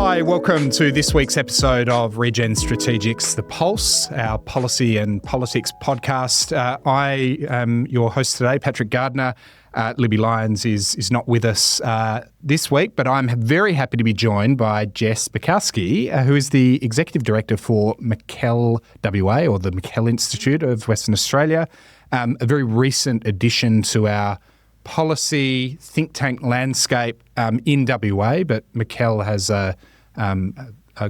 Hi, welcome to this week's episode of ReGen Strategics, The Pulse, our policy and politics podcast. I am your host today, Pat Gardner. Libby Lyons is not with us this week, but I'm very happy to be joined by Jess Bukowski, who is the Executive Director for McKell WA, or the McKell Institute of Western Australia, a very recent addition to our policy think tank landscape in WA, but McKell has a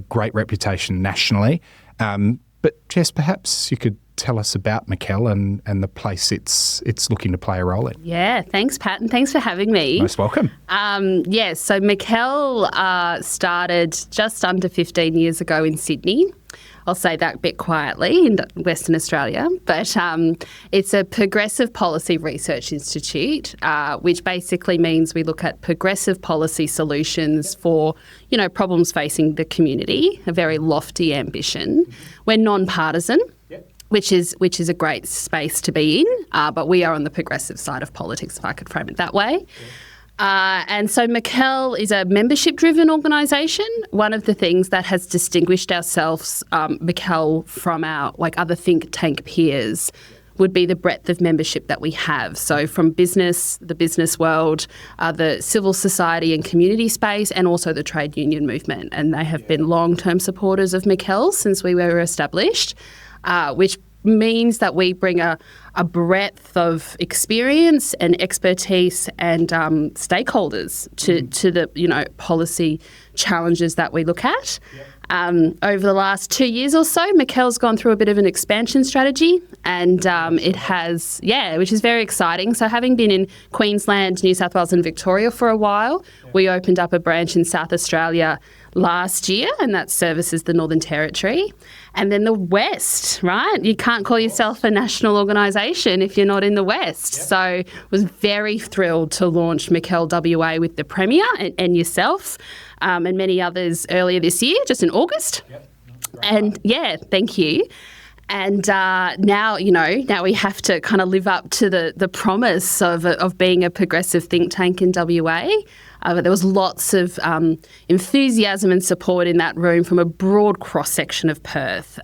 great reputation nationally. But Jess, perhaps you could tell us about McKell and the place it's looking to play a role in. Yeah, thanks, Pat, and thanks for having me. Most welcome. So McKell started just under 15 years ago in Sydney. I'll say that a bit quietly, in Western Australia, but it's a progressive policy research institute, which basically means we look at progressive policy solutions for, problems facing the community, a very lofty ambition. We're non-partisan. Which is a great space to be in, but we are on the progressive side of politics, if I could frame it that way. And so McKell is a membership-driven organisation. One of the things that has distinguished ourselves, McKell, from our other think tank peers would be the breadth of membership that we have. So from business, the business world, the civil society and community space, and also the trade union movement. And they have been long-term supporters of McKell since we were established. Which means that we bring a breadth of experience and expertise and stakeholders to the policy challenges that we look at. Over the last 2 years or so, McKell's gone through a bit of an expansion strategy, and it has, which is very exciting. So having been in Queensland, New South Wales and Victoria for a while, we opened up a branch in South Australia last year, and that services the Northern Territory. And then the West, right? You can't call yourself a national organisation if you're not in the West. Yep. So was very thrilled to launch McKell WA with the Premier and yourself and many others earlier this year, just in August. Yep. And thank you. And now we have to kind of live up to the promise of being a progressive think tank in WA. But there was lots of enthusiasm and support in that room from a broad cross-section of Perth,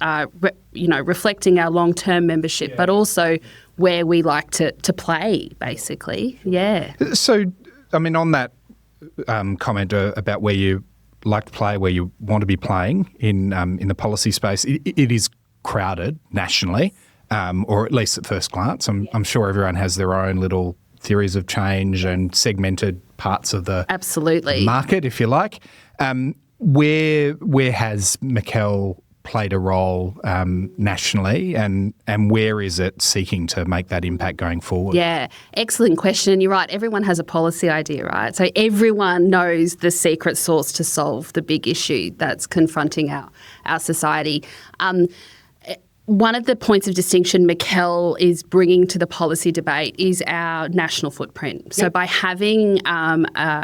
reflecting our long-term membership, but also where we like to play, basically. Yeah. So, on that comment about where you like to play, where you want to be playing in the policy space, it is crowded nationally, or at least at first glance. I'm sure everyone has their own little theories of change and segmented parts of the market, if you like. Where has McKell played a role nationally, and where is it seeking to make that impact going forward? Yeah, excellent question. You're right. Everyone has a policy idea, right? So everyone knows the secret sauce to solve the big issue that's confronting our society. One of the points of distinction McKell is bringing to the policy debate is our national footprint. So by having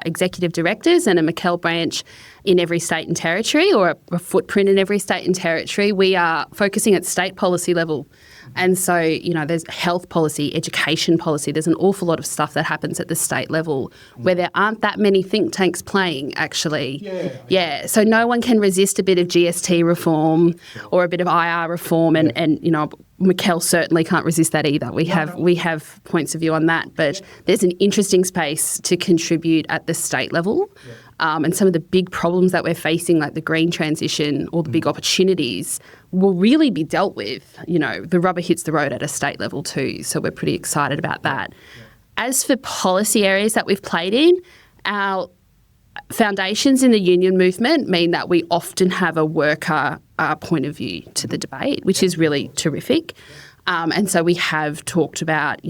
executive directors and a McKell branch in every state and territory, or a footprint in every state and territory, we are focusing at state policy level. And so, there's health policy, education policy. There's an awful lot of stuff that happens at the state level where there aren't that many think tanks playing, actually. Yeah. So no one can resist a bit of GST reform or a bit of IR reform, and McKell certainly can't resist that either. We have points of view on that, but there's an interesting space to contribute at the state level. And some of the big problems that we're facing, like the green transition or the big opportunities, will really be dealt with. The rubber hits the road at a state level too. So we're pretty excited about that. As for policy areas that we've played in, our foundations in the union movement mean that we often have a worker point of view to the debate, which is really terrific. And so we have talked about,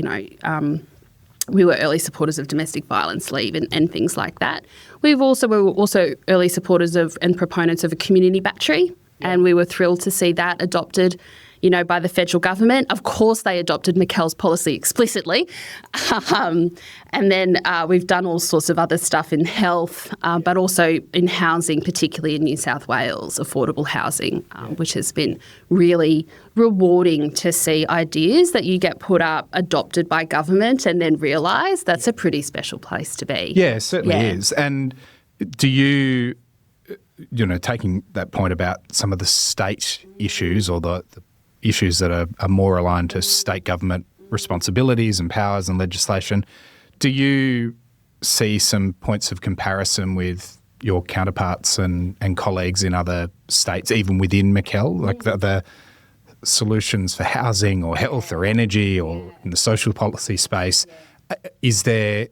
we were early supporters of domestic violence leave and things like that. We were also early supporters of and proponents of a community battery, and we were thrilled to see that adopted, by the federal government. Of course, they adopted McKell's policy explicitly. And then we've done all sorts of other stuff in health, but also in housing, particularly in New South Wales, affordable housing, which has been really rewarding to see ideas that you get put up, adopted by government, and then realise that's a pretty special place to be. Yeah, it certainly is. And do you taking that point about some of the state issues or the issues that are more aligned to state government responsibilities and powers and legislation, do you see some points of comparison with your counterparts and colleagues in other states, even within McKell, like the solutions for housing or health or energy or in the social policy space? Is there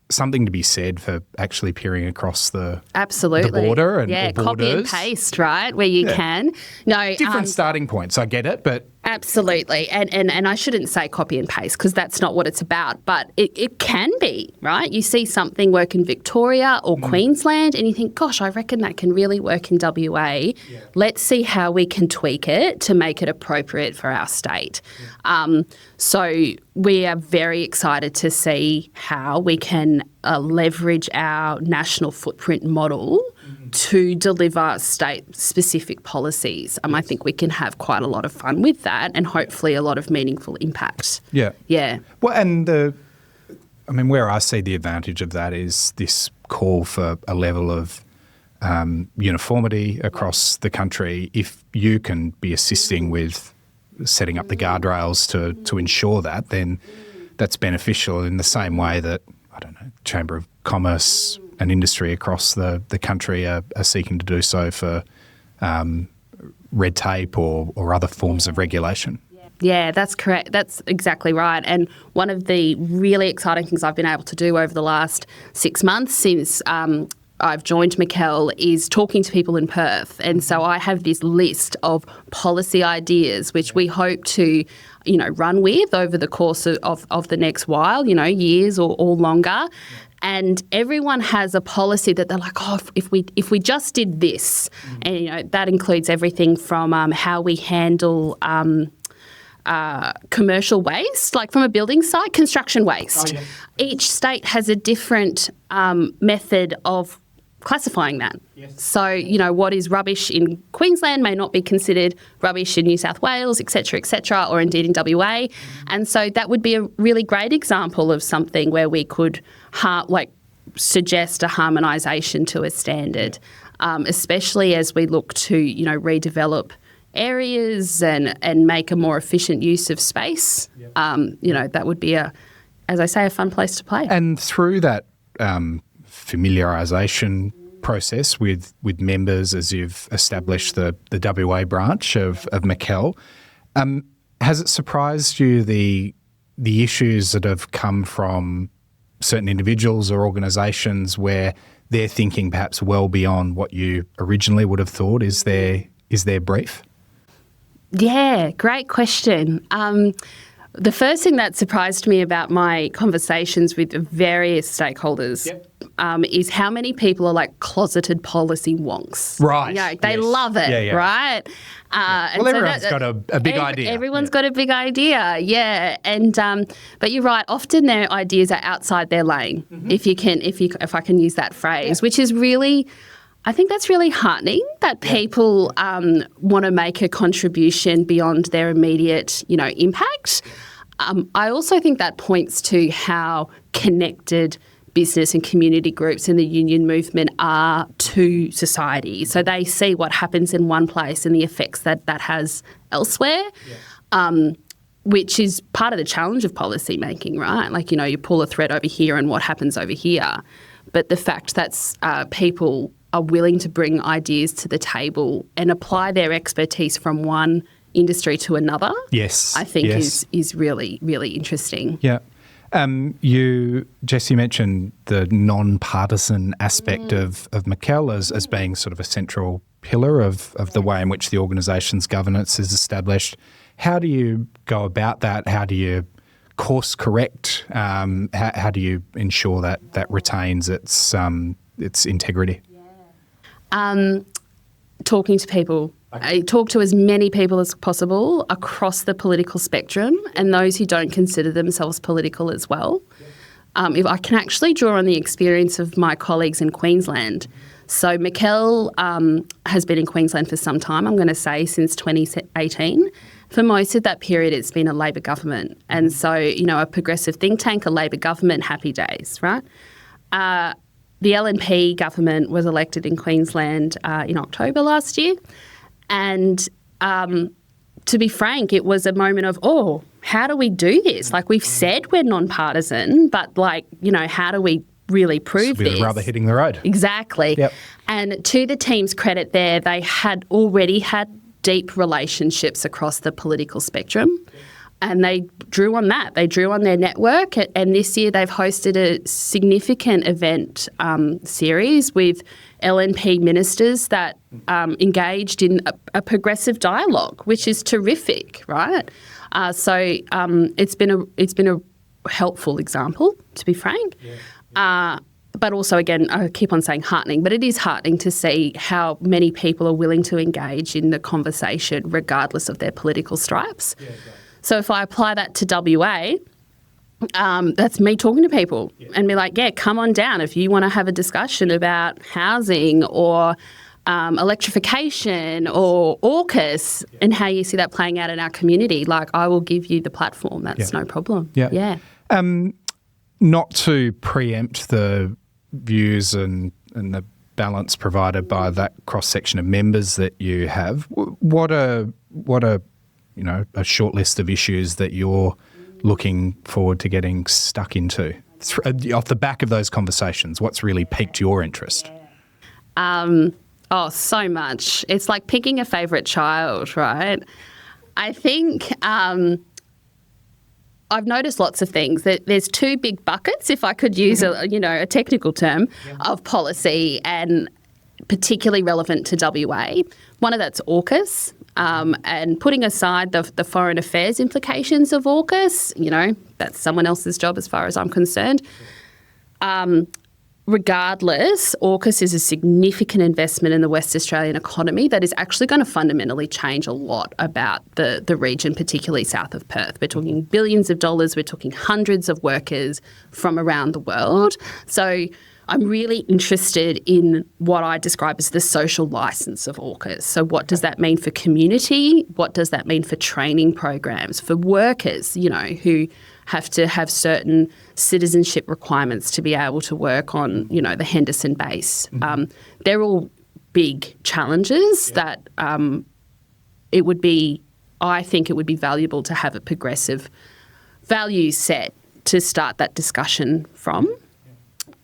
something to be said for actually peering across the border and copy and paste, right, where you can. No, different starting points. I get it, but absolutely, and I shouldn't say copy and paste because that's not what it's about. But it can be, right? You see something work in Victoria or Queensland, and you think, "Gosh, I reckon that can really work in WA. Yeah. Let's see how we can tweak it to make it appropriate for our state." Yeah. So we are very excited to see how we can leverage our national footprint model to deliver state-specific policies. I think we can have quite a lot of fun with that and hopefully a lot of meaningful impact. Yeah. Yeah. Well, and where I see the advantage of that is this call for a level of uniformity across the country. If you can be assisting with setting up the guardrails to ensure that, then that's beneficial in the same way that, I don't know, Chamber of Commerce and industry across the country are seeking to do so for red tape or other forms of regulation. Yeah, that's correct. That's exactly right. And one of the really exciting things I've been able to do over the last 6 months since I've joined McKell is talking to people in Perth. And so I have this list of policy ideas which we hope to, run with over the course of the next while, years or longer. And everyone has a policy that they're like, oh, if we just did this, and that includes everything from how we handle commercial waste, like from a building site, construction waste. Oh, yeah. Each state has a different method of classifying that. Yes. So, what is rubbish in Queensland may not be considered rubbish in New South Wales, et cetera, or indeed in WA. And so that would be a really great example of something where we could suggest a harmonisation to a standard, especially as we look to, redevelop areas and make a more efficient use of space. Yep. That would be as I say, a fun place to play. And through that familiarisation process with members as you've established the WA branch of McKell, has it surprised you the issues that have come from certain individuals or organisations where they're thinking perhaps well beyond what you originally would have thought? Is their brief? Yeah, great question. The first thing that surprised me about my conversations with various stakeholders is how many people are like closeted policy wonks. Right. They love it, right? Well, everyone's got a big idea. Everyone's got a big idea, yeah. And but you're right. Often their ideas are outside their lane, if I can use that phrase, which is really. I think that's really heartening that people want to make a contribution beyond their immediate, impact. I also think that points to how connected business and community groups in the union movement are to society. So they see what happens in one place and the effects that has elsewhere, which is part of the challenge of policy making, right? Like, you pull a thread over here and what happens over here. But the fact that people are willing to bring ideas to the table and apply their expertise from one industry to another, I think is really, really interesting. Yeah. Jess, you mentioned the non-partisan aspect of McKell as being sort of a central pillar of the way in which the organisation's governance is established. How do you go about that? How do you course correct? How do you ensure that retains its integrity? Talking to people. I talk to as many people as possible across the political spectrum and those who don't consider themselves political as well. If I can actually draw on the experience of my colleagues in Queensland. So McKell has been in Queensland for some time, I'm going to say since 2018. For most of that period, it's been a Labor government. And so, a progressive think tank, a Labor government, happy days, right? the LNP government was elected in Queensland in October last year. And to be frank, it was a moment of, how do we do this? Like, we've said we're non-partisan, but how do we really prove this? It's a bit of rubber hitting the road. Exactly. Yep. And to the team's credit there, they had already had deep relationships across the political spectrum. And they drew on that. They drew on their network. And this year they've hosted a significant event series with LNP ministers that engaged in a progressive dialogue, which is terrific, right? So it's been a helpful example, to be frank. But also, again, I keep on saying heartening, but it is heartening to see how many people are willing to engage in the conversation regardless of their political stripes. Yeah, exactly. So if I apply that to WA, that's me talking to people and be like, come on down if you want to have a discussion about housing or electrification or AUKUS and how you see that playing out in our community. Like, I will give you the platform. That's no problem. Yeah. Not to preempt the views and the balance provided by that cross-section of members that you have, what are a short list of issues that you're looking forward to getting stuck into off the back of those conversations? What's really piqued your interest? So much. It's like picking a favourite child, right? I think I've noticed lots of things. There's two big buckets, if I could use a technical term, of policy, and particularly relevant to WA. One of that's AUKUS. And putting aside the foreign affairs implications of AUKUS, that's someone else's job as far as I'm concerned. Regardless, AUKUS is a significant investment in the West Australian economy that is actually going to fundamentally change a lot about the region, particularly south of Perth. We're talking billions of dollars. We're talking hundreds of workers from around the world. So I'm really interested in what I describe as the social licence of AUKUS. So what does that mean for community? What does that mean for training programs, for workers, who have to have certain citizenship requirements to be able to work on, the Henderson base? They're all big challenges that I think it would be valuable to have a progressive value set to start that discussion from.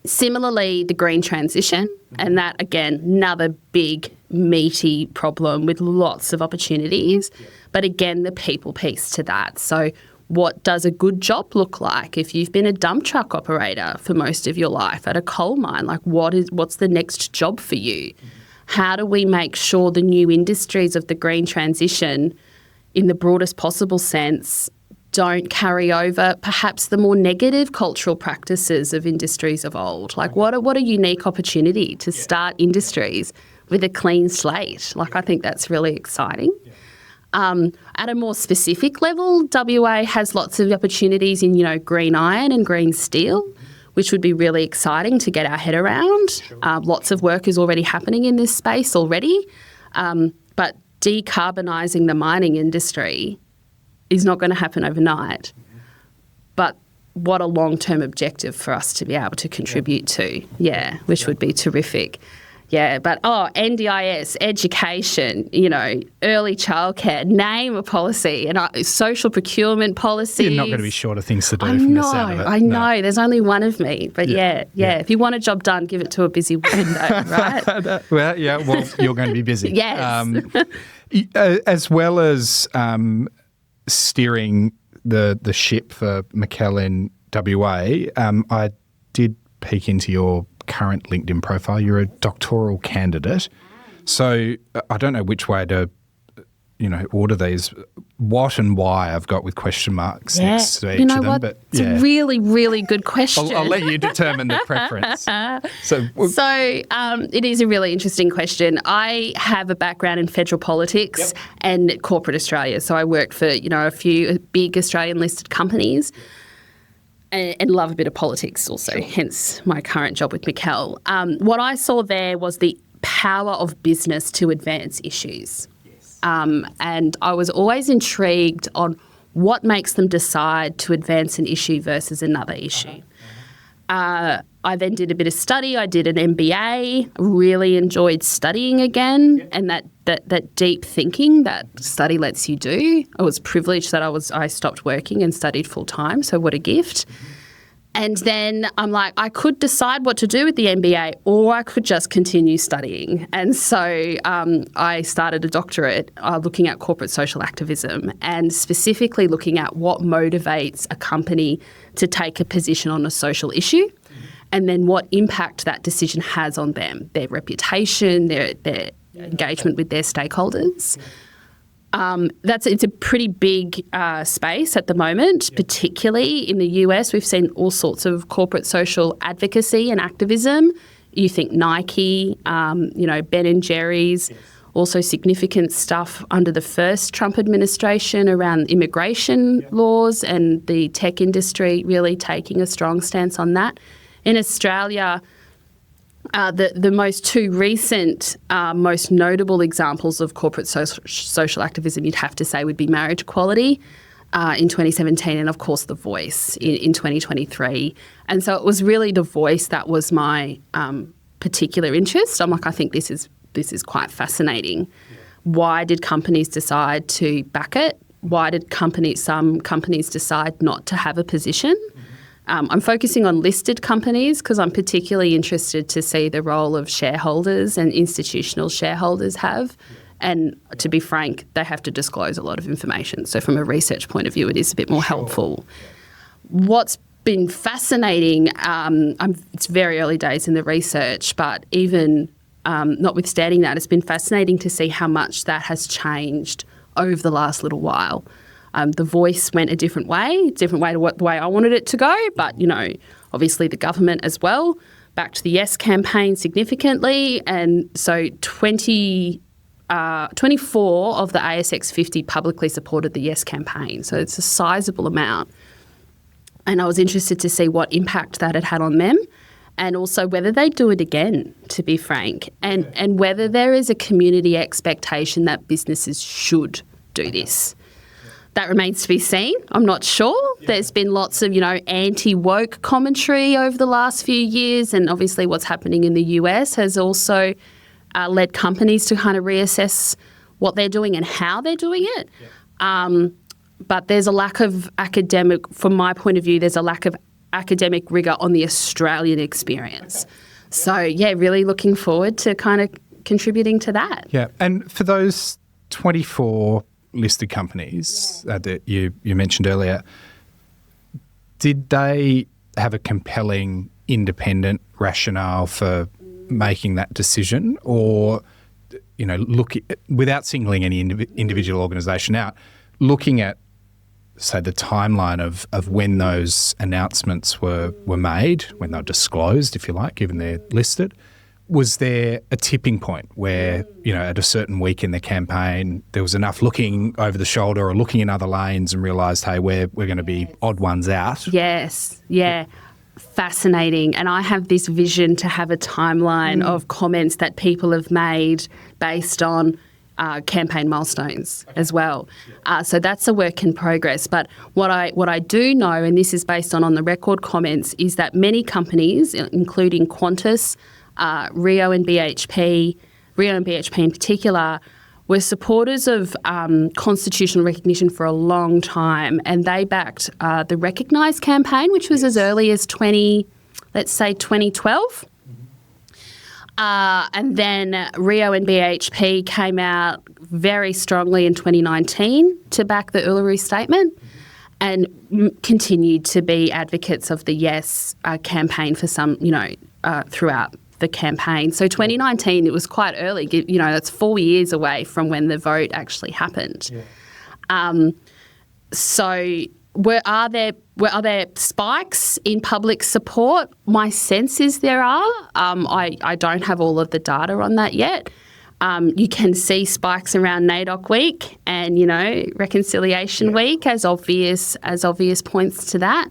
Similarly, the green transition, and that, again, another big, meaty problem with lots of opportunities. But again, the people piece to that. So what does a good job look like? If you've been a dump truck operator for most of your life at a coal mine, like what's the next job for you? How do we make sure the new industries of the green transition, in the broadest possible sense, don't carry over perhaps the more negative cultural practices of industries of old? Like, what a unique opportunity to start industries with a clean slate. Like, I think that's really exciting. At a more specific level, WA has lots of opportunities in, green iron and green steel, which would be really exciting to get our head around. Lots of work is already happening in this space already. But decarbonising the mining industry is not going to happen overnight. But what a long-term objective for us to be able to contribute to, which would be terrific. But NDIS, education, early childcare, name a policy, and social procurement policies. You're not going to be short of things to do from the sound of it. I know. There's only one of me. But if you want a job done, give it to a busy woman, though, right? Well, you're going to be busy. Yes. As well as steering the ship for McKell in WA, I did peek into your current LinkedIn profile. You're a doctoral candidate. So I don't know which way to, order these. What and why I've got with question marks next to each of them. What? But it's a really, really good question. I'll let you determine the preference. So it is a really interesting question. I have a background in federal politics and corporate Australia. So I worked for, a few big Australian listed companies. And love a bit of politics also, hence my current job with McKell. What I saw there was the power of business to advance issues. And I was always intrigued on what makes them decide to advance an issue versus another issue. I then did a bit of study. I did an MBA, really enjoyed studying again, and that deep thinking that study lets you do. I was privileged that I stopped working and studied full time, so what a gift. And then I'm like, I could decide what to do with the MBA, or I could just continue studying. And so I started a doctorate looking at corporate social activism, and specifically looking at what motivates a company to take a position on a social issue, and then what impact that decision has on them, their reputation, their engagement with their stakeholders. It's a pretty big space at the moment, particularly in the US. We've seen all sorts of corporate social advocacy and activism. You think Nike, Ben & Jerry's, also significant stuff under the first Trump administration around immigration laws and the tech industry really taking a strong stance on that. In Australia, the most two recent, most notable examples of corporate social activism, you'd have to say, would be marriage equality in 2017, and of course The Voice in 2023. And so it was really The Voice that was my particular interest. I'm like, I think this is quite fascinating. Why did companies decide to back it? Why did some companies decide not to have a position? I'm focusing on listed companies because I'm particularly interested to see the role of shareholders and institutional shareholders have. And to be frank, they have to disclose a lot of information. So from a research point of view, it is a bit more helpful. What's been fascinating, it's very early days in the research, but even notwithstanding that, it's been fascinating to see how much that has changed over the last little while. The Voice went a different way to the way I wanted it to go, but, obviously the government as well backed the Yes campaign significantly. And so 24 of the ASX 50 publicly supported the Yes campaign. So it's a sizable amount. And I was interested to see what impact that had on them, and also whether they'd do it again, to be frank, and whether there is a community expectation that businesses should do this. That remains to be seen. I'm not sure. There's been lots of, anti-woke commentary over the last few years, and obviously what's happening in the US has also led companies to kind of reassess what they're doing and how they're doing it. But there's a lack of from my point of view, there's a lack of academic rigour on the Australian experience. So, really looking forward to kind of contributing to that. Yeah, and for those 24 listed companies that you mentioned earlier, did they have a compelling independent rationale for making that decision, or without singling any individual organisation out, looking at, say, the timeline of when those announcements were made, when they were disclosed, if you like, given they're listed? Was there a tipping point where, at a certain week in the campaign, there was enough looking over the shoulder or looking in other lanes and realised, hey, we're going to be odd ones out? Yes, yeah. Fascinating. And I have this vision to have a timeline of comments that people have made based on campaign milestones as well. So that's a work in progress. But what I do know, and this is based on the record comments, is that many companies, including Qantas, Rio and BHP in particular, were supporters of constitutional recognition for a long time, and they backed the Recognise campaign, which was as early as 2012. And then Rio and BHP came out very strongly in 2019 to back the Uluru Statement, and continued to be advocates of the Yes campaign for some, throughout the campaign. So 2019, it was quite early. That's 4 years away from when the vote actually happened. Yeah. Are there spikes in public support? My sense is there are. I don't have all of the data on that yet. You can see spikes around NAIDOC Week and Reconciliation Week as obvious points to that.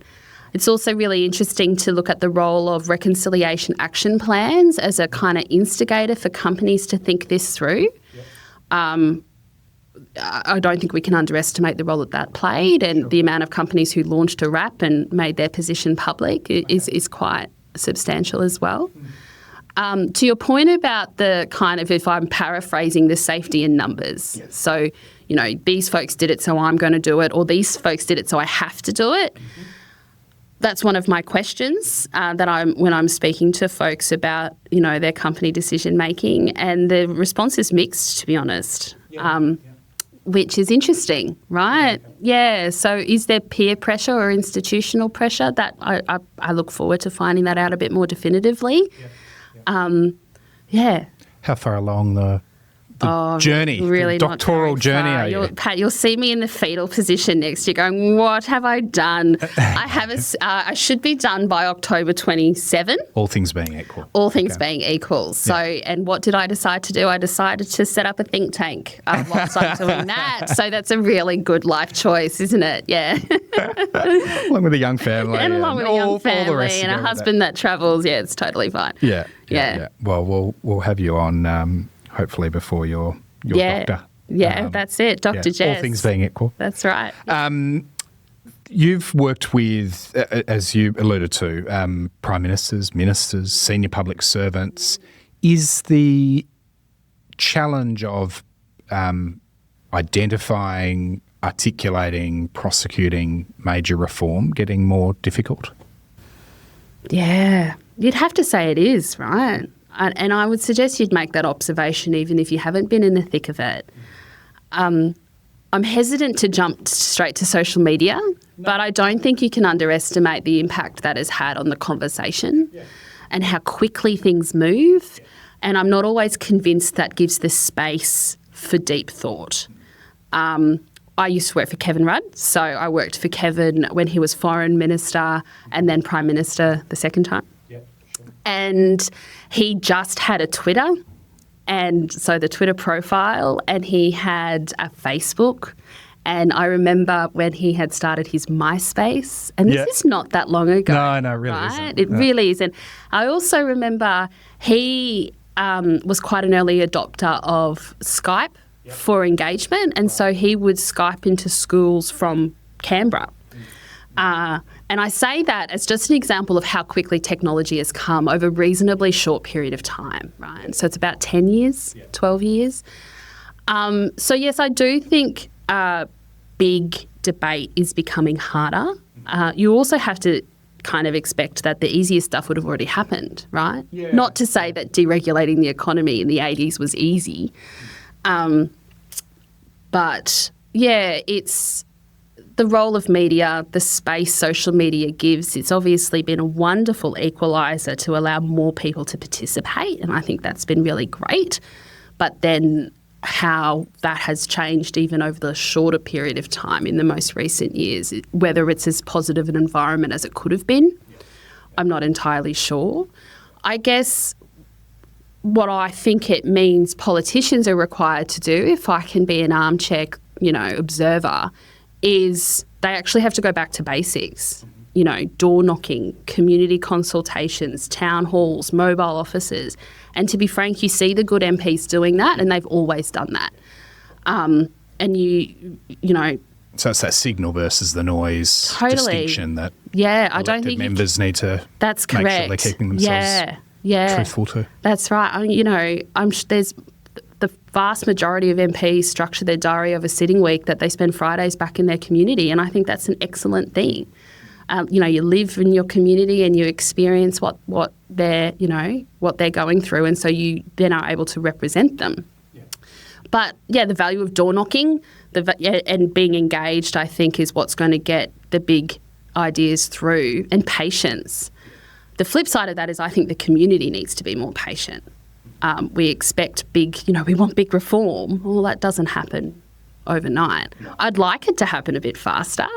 It's also really interesting to look at the role of reconciliation action plans as a kind of instigator for companies to think this through. I don't think we can underestimate the role that played, and the amount of companies who launched a RAP and made their position public is quite substantial as well. To your point about the kind of, if I'm paraphrasing, the safety in numbers. Yes. So, these folks did it, so I'm going to do it, or these folks did it, so I have to do it. Mm-hmm. That's one of my questions when I'm speaking to folks about, their company decision making, and the response is mixed, to be honest. Which is interesting, right? Yeah. So is there peer pressure or institutional pressure? That I look forward to finding that out a bit more definitively. How far along the journey, really the doctoral journey are you? Pat, you'll see me in the fetal position next year going, what have I done? I should be done by October 27. All things being equal. All things being equal. So, and what did I decide to do? I decided to set up a think tank whilst I'm doing that. So that's a really good life choice, isn't it? Yeah. Along with a young family. And along with a young family and a husband that travels. Yeah, it's totally fine. Yeah. Well, we'll have you on hopefully before your doctor. Yeah, that's it, Dr. Jess. All things being equal. That's right. You've worked with, as you alluded to, prime ministers, ministers, senior public servants. Is the challenge of identifying, articulating, prosecuting major reform getting more difficult? Yeah, you'd have to say it is, right? And I would suggest you'd make that observation even if you haven't been in the thick of it. I'm hesitant to jump straight to social media, but I don't think you can underestimate the impact that has had on the conversation and how quickly things move. And I'm not always convinced that gives the space for deep thought. I used to work for Kevin Rudd, so I worked for Kevin when he was Foreign Minister and then Prime Minister the second time. And he just had a Twitter, and so the Twitter profile, and he had a Facebook. And I remember when he had started his MySpace, and this is not that long ago. No, really right? isn't. It really isn't. I also remember he was quite an early adopter of Skype for engagement, and so he would Skype into schools from Canberra. And I say that as just an example of how quickly technology has come over a reasonably short period of time, right? So it's about 10 years, 12 years. So yes, I do think big debate is becoming harder. You also have to kind of expect that the easiest stuff would have already happened, right? Not to say that deregulating the economy in the 80s was easy. But yeah, it's the role of media, the space social media gives. It's obviously been a wonderful equaliser to allow more people to participate, and I think that's been really great. But then how that has changed even over the shorter period of time in the most recent years, whether it's as positive an environment as it could have been, I'm not entirely sure. I guess what I think it means politicians are required to do, if I can be an armchair, observer, is they actually have to go back to basics. Door knocking, community consultations, town halls, mobile offices. And to be frank, you see the good MPs doing that, and they've always done that. And you know. So it's that signal versus the noise distinction that I don't think members need to that's make correct. sure they're keeping themselves truthful to. That's right. There's the vast majority of MPs structure their diary over sitting week that they spend Fridays back in their community, and I think that's an excellent thing. You live in your community and you experience what they're going through, and so you then are able to represent them. But the value of door knocking and being engaged, I think, is what's going to get the big ideas through, and patience. The flip side of that is I think the community needs to be more patient. We expect we want big reform. Well, that doesn't happen overnight. I'd like it to happen a bit faster,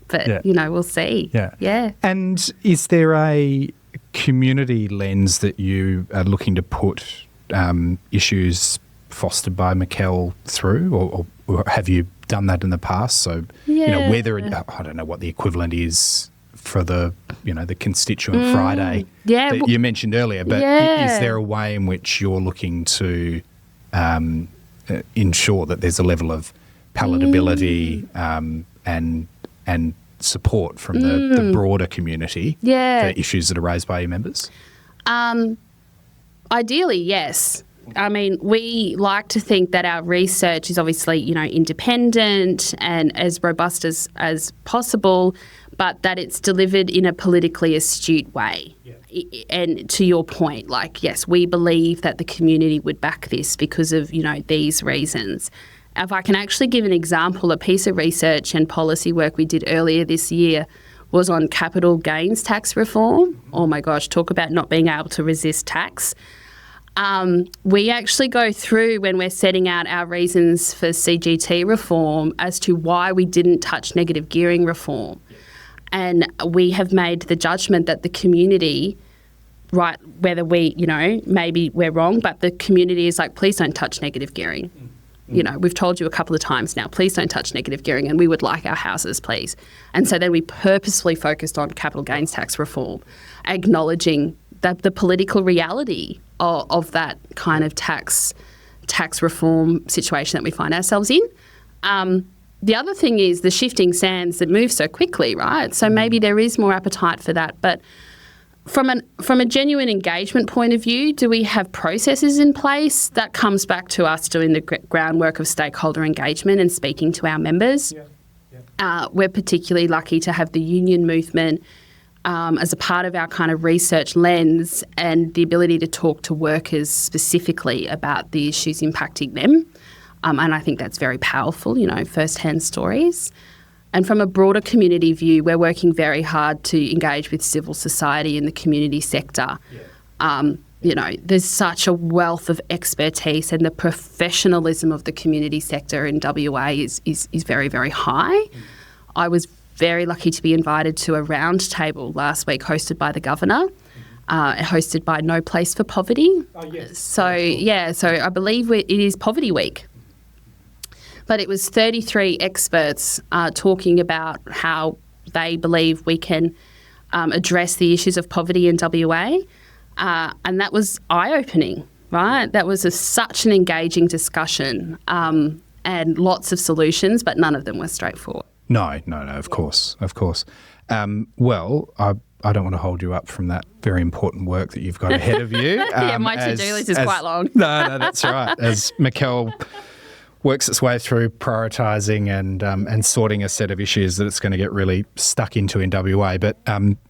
but, we'll see. Yeah. And is there a community lens that you are looking to put issues fostered by McKell through, or have you done that in the past? So, whether I don't know what the equivalent is for the constituent Friday that you mentioned earlier, but is there a way in which you're looking to ensure that there's a level of palatability and support from the broader community for issues that are raised by your members? Ideally, yes. I mean, we like to think that our research is obviously, independent and as robust as possible, but that it's delivered in a politically astute way. Yeah. And to your point, yes, we believe that the community would back this because of, these reasons. If I can actually give an example, a piece of research and policy work we did earlier this year was on capital gains tax reform. Oh my gosh, talk about not being able to resist tax. We actually go through when we're setting out our reasons for CGT reform as to why we didn't touch negative gearing reform. And we have made the judgment that the community, right, whether we, maybe we're wrong, but the community is like, please don't touch negative gearing. We've told you a couple of times now, please don't touch negative gearing and we would like our houses, please. And so then we purposefully focused on capital gains tax reform, acknowledging that the political reality of that kind of tax reform situation that we find ourselves in. The other thing is the shifting sands that move so quickly, right? So maybe there is more appetite for that. But from a genuine engagement point of view, do we have processes in place? That comes back to us doing the groundwork of stakeholder engagement and speaking to our members. We're particularly lucky to have the union movement as a part of our kind of research lens and the ability to talk to workers specifically about the issues impacting them. And I think that's very powerful, first-hand stories. And from a broader community view, we're working very hard to engage with civil society in the community sector. There's such a wealth of expertise and the professionalism of the community sector in WA is very, very high. I was very lucky to be invited to a round table last week hosted by the Governor, hosted by No Place for Poverty. Oh, yes. So I believe it is Poverty Week. But it was 33 experts talking about how they believe we can address the issues of poverty in WA. And that was eye-opening, right? That was such an engaging discussion and lots of solutions, but none of them were straightforward. No, of course. Well, I don't want to hold you up from that very important work that you've got ahead of you. My to-do list is quite long. No, that's right. As McKell works its way through prioritising and sorting a set of issues that it's going to get really stuck into in WA. But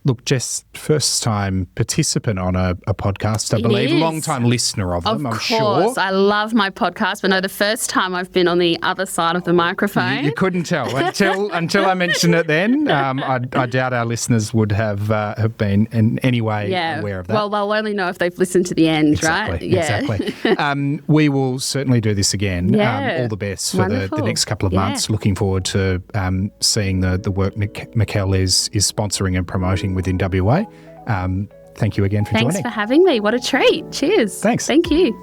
look, Jess, first-time participant on a podcast, I believe, long-time listener of them, I'm sure. Of course, I love my podcast, but no, the first time I've been on the other side of the microphone. You couldn't tell until I mentioned it then. I doubt our listeners would have been in any way aware of that. Well, they'll only know if they've listened to the end, right? Exactly. We will certainly do this again. All the best for the next couple of months. Looking forward to seeing the work McKell is sponsoring and promoting within WA. Thank you again for joining. Thanks for having me. What a treat. Cheers. Thanks. Thank you.